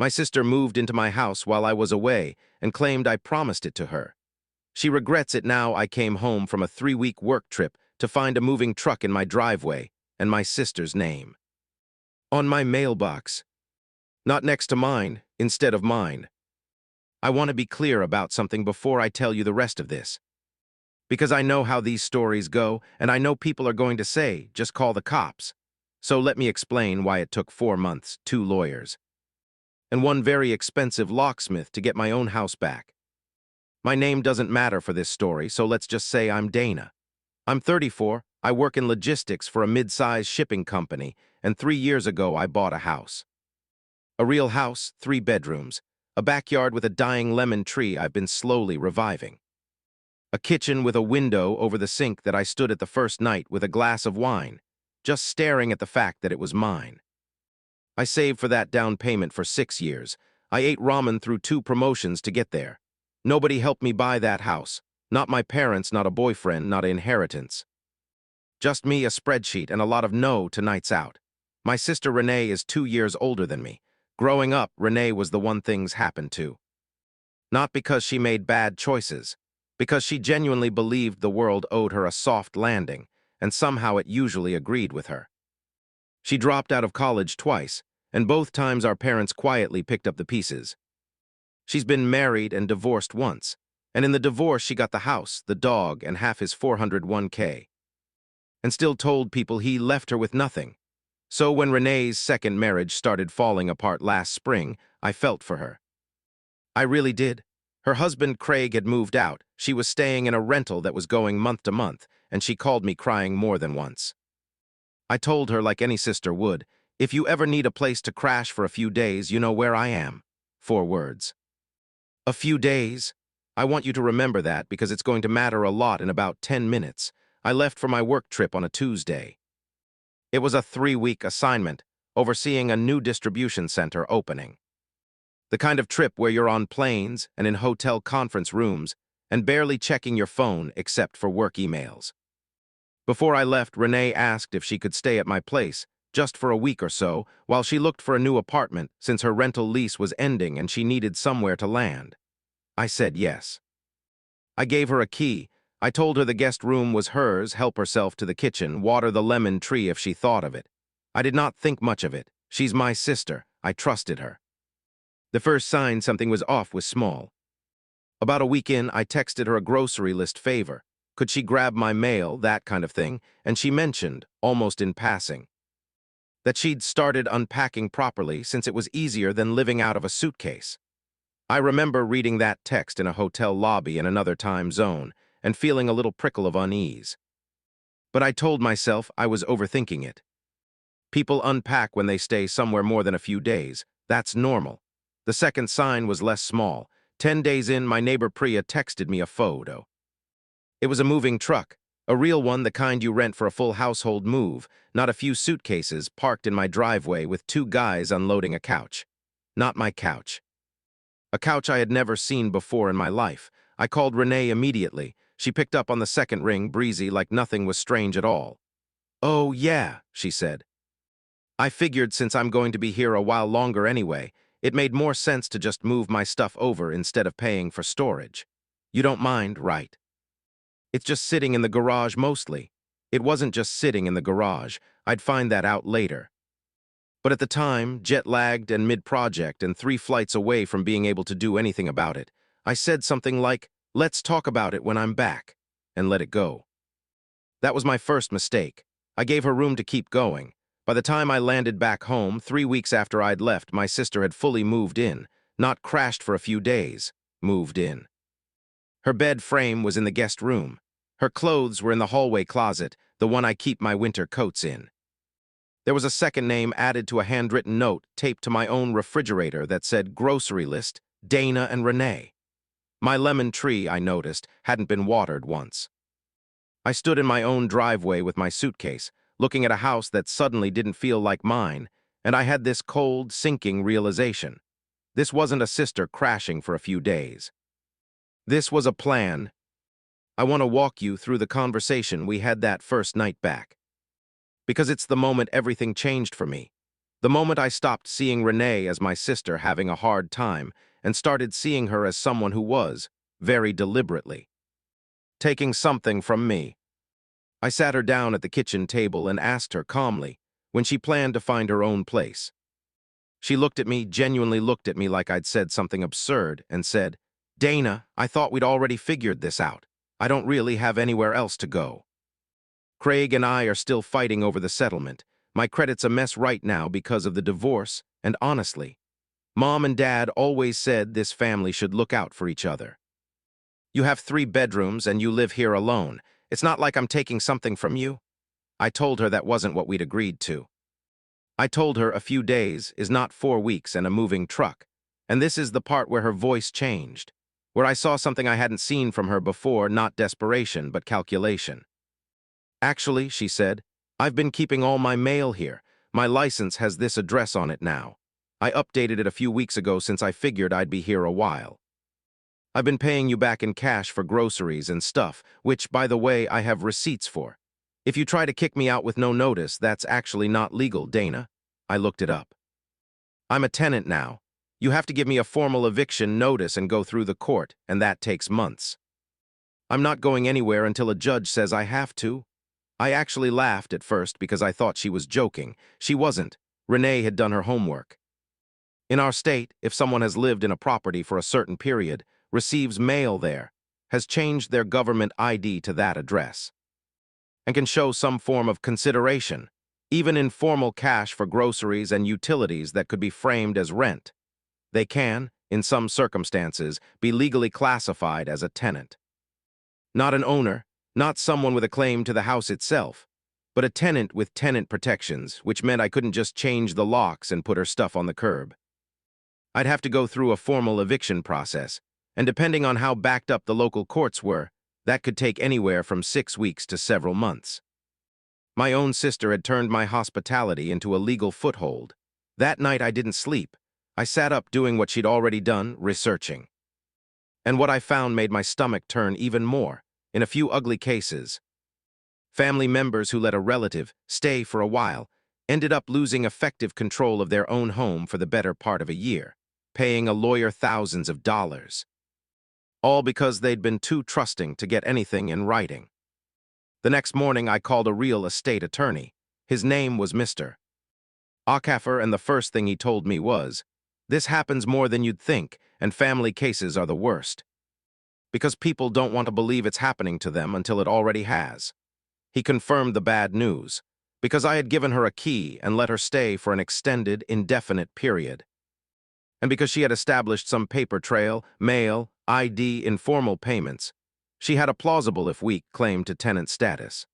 My sister moved into my house while I was away and claimed I promised it to her. She regrets it now. I came home from a 3-week work trip to find a moving truck in my driveway and my sister's name on my mailbox. Not next to mine, instead of mine. I want to be clear about something before I tell you the rest of this. Because I know how these stories go, and I know people are going to say, just call the cops. So let me explain why it took 4 months, 2 lawyers, and one very expensive locksmith to get my own house back. My name doesn't matter for this story, so let's just say I'm Dana. I'm 34, I work in logistics for a mid-sized shipping company, and 3 years ago I bought a house. A real house, 3 bedrooms, a backyard with a dying lemon tree I've been slowly reviving. A kitchen with a window over the sink that I stood at the first night with a glass of wine, just staring at the fact that it was mine. I saved for that down payment for 6 years. I ate ramen through 2 promotions to get there. Nobody helped me buy that house. Not my parents, not a boyfriend, not an inheritance. Just me, a spreadsheet, and a lot of no to nights out. My sister Renee is 2 years older than me. Growing up, Renee was the one things happened to. Not because she made bad choices, because she genuinely believed the world owed her a soft landing, and somehow it usually agreed with her. She dropped out of college twice, and both times our parents quietly picked up the pieces. She's been married and divorced once, and in the divorce she got the house, the dog, and half his 401k. And still told people he left her with nothing. So when Renee's second marriage started falling apart last spring, I felt for her. I really did. Her husband Craig had moved out. She was staying in a rental that was going month to month, and she called me crying more than once. I told her, like any sister would, if you ever need a place to crash for a few days, you know where I am. 4 words. A few days? I want you to remember that because it's going to matter a lot in about 10 minutes. I left for my work trip on a Tuesday. It was a 3-week assignment, overseeing a new distribution center opening. The kind of trip where you're on planes and in hotel conference rooms and barely checking your phone except for work emails. Before I left, Renee asked if she could stay at my place, just for a week or so, while she looked for a new apartment since her rental lease was ending and she needed somewhere to land. I said yes. I gave her a key. I told her the guest room was hers, help herself to the kitchen, water the lemon tree if she thought of it. I did not think much of it. She's my sister. I trusted her. The first sign something was off was small. About a week in, I texted her a grocery list favor. Could she grab my mail, that kind of thing, and she mentioned, almost in passing, that she'd started unpacking properly since it was easier than living out of a suitcase. I remember reading that text in a hotel lobby in another time zone and feeling a little prickle of unease. But I told myself I was overthinking it. People unpack when they stay somewhere more than a few days. That's normal. The second sign was less small. 10 days in, my neighbor Priya texted me a photo. It was a moving truck, a real one, the kind you rent for a full household move, not a few suitcases parked in my driveway with 2 guys unloading a couch. Not my couch. A couch I had never seen before in my life. I called Renee immediately. She picked up on the second ring, breezy, like nothing was strange at all. "Oh, yeah," she said. "I figured since I'm going to be here a while longer anyway, it made more sense to just move my stuff over instead of paying for storage. You don't mind, right?" It's just sitting in the garage mostly. It wasn't just sitting in the garage. I'd find that out later. But at the time, jet-lagged and mid-project and 3 flights away from being able to do anything about it, I said something like, "Let's talk about it when I'm back," and let it go. That was my first mistake. I gave her room to keep going. By the time I landed back home, 3 weeks after I'd left, my sister had fully moved in, not crashed for a few days, moved in. Her bed frame was in the guest room. Her clothes were in the hallway closet, the one I keep my winter coats in. There was a second name added to a handwritten note taped to my own refrigerator that said grocery list, Dana and Renee. My lemon tree, I noticed, hadn't been watered once. I stood in my own driveway with my suitcase, looking at a house that suddenly didn't feel like mine, and I had this cold, sinking realization. This wasn't a sister crashing for a few days. This was a plan. I want to walk you through the conversation we had that first night back. Because it's the moment everything changed for me. The moment I stopped seeing Renee as my sister having a hard time and started seeing her as someone who was, very deliberately, taking something from me. I sat her down at the kitchen table and asked her calmly when she planned to find her own place. She looked at me, genuinely looked at me like I'd said something absurd, and said, "Dana, I thought we'd already figured this out. I don't really have anywhere else to go. Craig and I are still fighting over the settlement. My credit's a mess right now because of the divorce, and honestly, Mom and Dad always said this family should look out for each other. You have 3 bedrooms and you live here alone. It's not like I'm taking something from you." I told her that wasn't what we'd agreed to. I told her a few days is not 4 weeks and a moving truck, and this is the part where her voice changed, where I saw something I hadn't seen from her before, not desperation, but calculation. "Actually," she said, "I've been keeping all my mail here. My license has this address on it now. I updated it a few weeks ago since I figured I'd be here a while. I've been paying you back in cash for groceries and stuff, which, by the way, I have receipts for. If you try to kick me out with no notice, that's actually not legal, Dana." I looked it up. "I'm a tenant now. You have to give me a formal eviction notice and go through the court, and that takes months. I'm not going anywhere until a judge says I have to." I actually laughed at first because I thought she was joking. She wasn't. Renee had done her homework. In our state, if someone has lived in a property for a certain period, receives mail there, has changed their government ID to that address, and can show some form of consideration, even informal cash for groceries and utilities that could be framed as rent, they can, in some circumstances, be legally classified as a tenant. Not an owner, not someone with a claim to the house itself, but a tenant with tenant protections, which meant I couldn't just change the locks and put her stuff on the curb. I'd have to go through a formal eviction process, and depending on how backed up the local courts were, that could take anywhere from 6 weeks to several months. My own sister had turned my hospitality into a legal foothold. That night I didn't sleep. I sat up doing what she'd already done, researching. And what I found made my stomach turn even more. In a few ugly cases, family members who let a relative stay for a while ended up losing effective control of their own home for the better part of a year, paying a lawyer thousands of dollars, all because they'd been too trusting to get anything in writing. The next morning, I called a real estate attorney. His name was Mr. Acaffer, and the first thing he told me was, "This happens more than you'd think, and family cases are the worst, because people don't want to believe it's happening to them until it already has." He confirmed the bad news, because I had given her a key and let her stay for an extended, indefinite period, and because she had established some paper trail, mail, ID, informal payments. She had a plausible, if weak, claim to tenant status.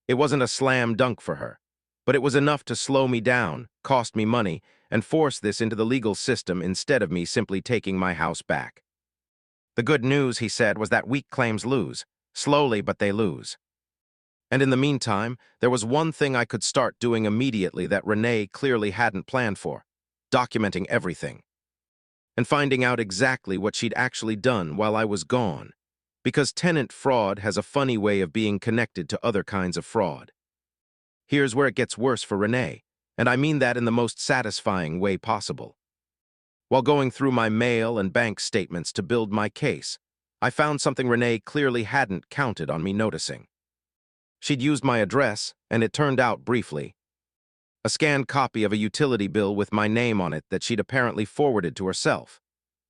It wasn't a slam dunk for her, but it was enough to slow me down, cost me money, and force this into the legal system instead of me simply taking my house back. The good news, he said, was that weak claims lose. Slowly, but they lose. And in the meantime, there was one thing I could start doing immediately that Renee clearly hadn't planned for: documenting everything, and finding out exactly what she'd actually done while I was gone. Because tenant fraud has a funny way of being connected to other kinds of fraud. Here's where it gets worse for Renee, and I mean that in the most satisfying way possible. While going through my mail and bank statements to build my case, I found something Renee clearly hadn't counted on me noticing. She'd used my address, and it turned out briefly, a scanned copy of a utility bill with my name on it that she'd apparently forwarded to herself,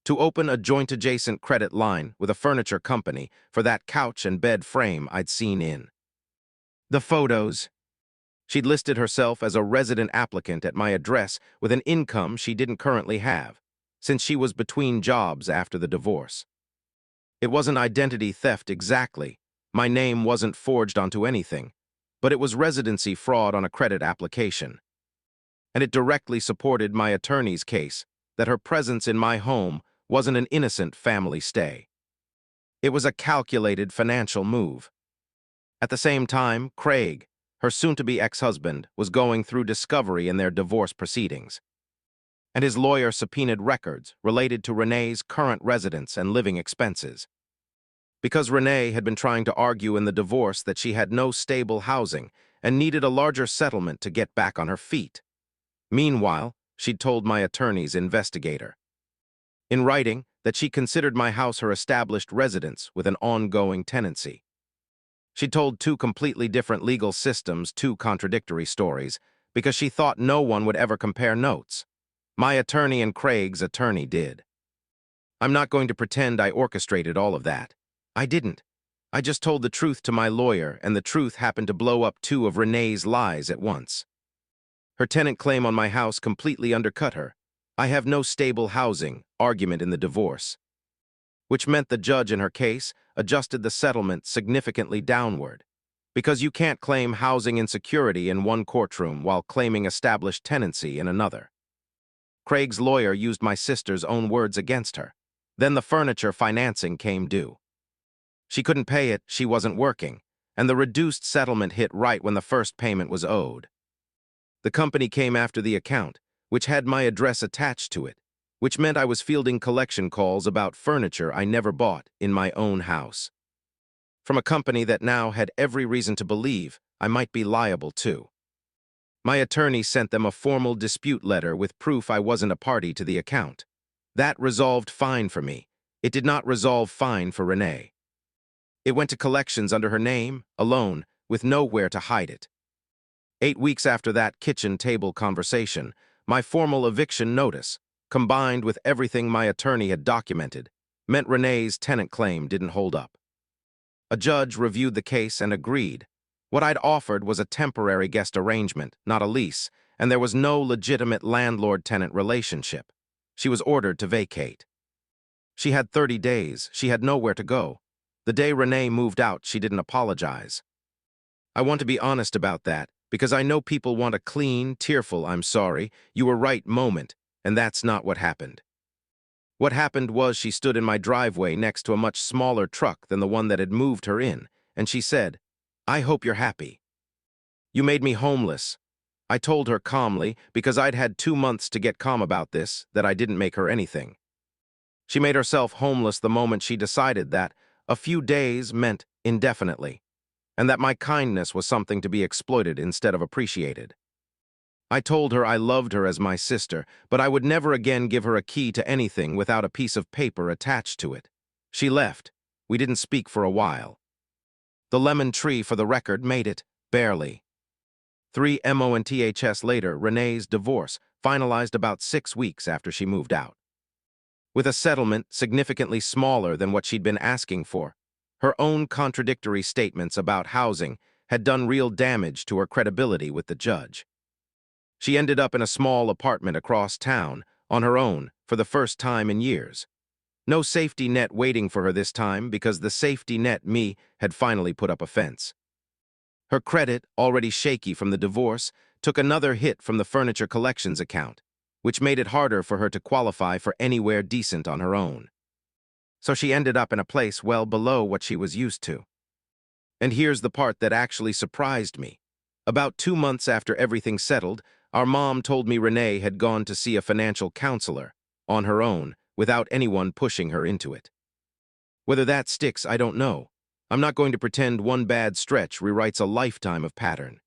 to open a joint adjacent credit line with a furniture company for that couch and bed frame I'd seen in the photos. She'd listed herself as a resident applicant at my address with an income she didn't currently have, since she was between jobs after the divorce. It wasn't identity theft exactly. My name wasn't forged onto anything, but it was residency fraud on a credit application. And it directly supported my attorney's case that her presence in my home wasn't an innocent family stay. It was a calculated financial move. At the same time, Craig, her soon-to-be ex-husband, was going through discovery in their divorce proceedings, and his lawyer subpoenaed records related to Renee's current residence and living expenses. Because Renee had been trying to argue in the divorce that she had no stable housing and needed a larger settlement to get back on her feet. Meanwhile, she'd told my attorney's investigator, in writing, that she considered my house her established residence with an ongoing tenancy. She told two completely different legal systems two contradictory stories because she thought no one would ever compare notes. My attorney and Craig's attorney did. I'm not going to pretend I orchestrated all of that. I didn't. I just told the truth to my lawyer, and the truth happened to blow up two of Renee's lies at once. Her tenant claim on my house completely undercut her. I have no stable housing argument in the divorce, which meant the judge in her case adjusted the settlement significantly downward, because you can't claim housing insecurity in one courtroom while claiming established tenancy in another. Craig's lawyer used my sister's own words against her. Then the furniture financing came due. She couldn't pay it, she wasn't working, and the reduced settlement hit right when the first payment was owed. The company came after the account, which had my address attached to it, which meant I was fielding collection calls about furniture I never bought in my own house, from a company that now had every reason to believe I might be liable too. My attorney sent them a formal dispute letter with proof I wasn't a party to the account. That resolved fine for me. It did not resolve fine for Renee. It went to collections under her name, alone, with nowhere to hide it. 8 weeks after that kitchen table conversation, my formal eviction notice, combined with everything my attorney had documented, meant Renee's tenant claim didn't hold up. A judge reviewed the case and agreed. What I'd offered was a temporary guest arrangement, not a lease, and there was no legitimate landlord-tenant relationship. She was ordered to vacate. She had 30 days. She had nowhere to go. The day Renee moved out, she didn't apologize. I want to be honest about that, because I know people want a clean, tearful, "I'm sorry, you were right" moment, and that's not what happened. What happened was she stood in my driveway next to a much smaller truck than the one that had moved her in, and she said, "I hope you're happy. You made me homeless." I told her calmly, because I'd had 2 months to get calm about this, that I didn't make her anything. She made herself homeless the moment she decided that a few days meant indefinitely, and that my kindness was something to be exploited instead of appreciated. I told her I loved her as my sister, but I would never again give her a key to anything without a piece of paper attached to it. She left. We didn't speak for a while. The lemon tree, for the record, made it, barely. 3 months later, Renee's divorce finalized about 6 weeks after she moved out. With a settlement significantly smaller than what she'd been asking for, her own contradictory statements about housing had done real damage to her credibility with the judge. She ended up in a small apartment across town, on her own, for the first time in years. No safety net waiting for her this time, because the safety net, me, had finally put up a fence. Her credit, already shaky from the divorce, took another hit from the furniture collections account, which made it harder for her to qualify for anywhere decent on her own. So she ended up in a place well below what she was used to. And here's the part that actually surprised me. About 2 months after everything settled, our mom told me Renee had gone to see a financial counselor, on her own, without anyone pushing her into it. Whether that sticks, I don't know. I'm not going to pretend one bad stretch rewrites a lifetime of pattern.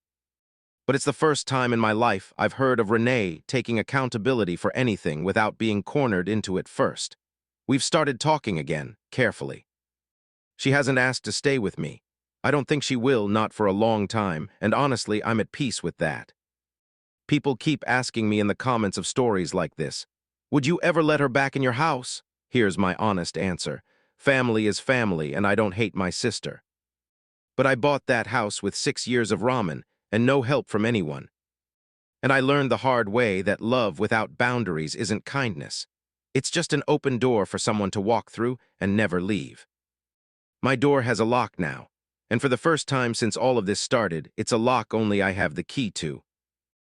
But it's the first time in my life I've heard of Renee taking accountability for anything without being cornered into it first. We've started talking again, carefully. She hasn't asked to stay with me. I don't think she will, not for a long time, and honestly, I'm at peace with that. People keep asking me in the comments of stories like this, "Would you ever let her back in your house?" Here's my honest answer. Family is family, and I don't hate my sister. But I bought that house with 6 years of ramen and no help from anyone. And I learned the hard way that love without boundaries isn't kindness. It's just an open door for someone to walk through and never leave. My door has a lock now, and for the first time since all of this started, it's a lock only I have the key to.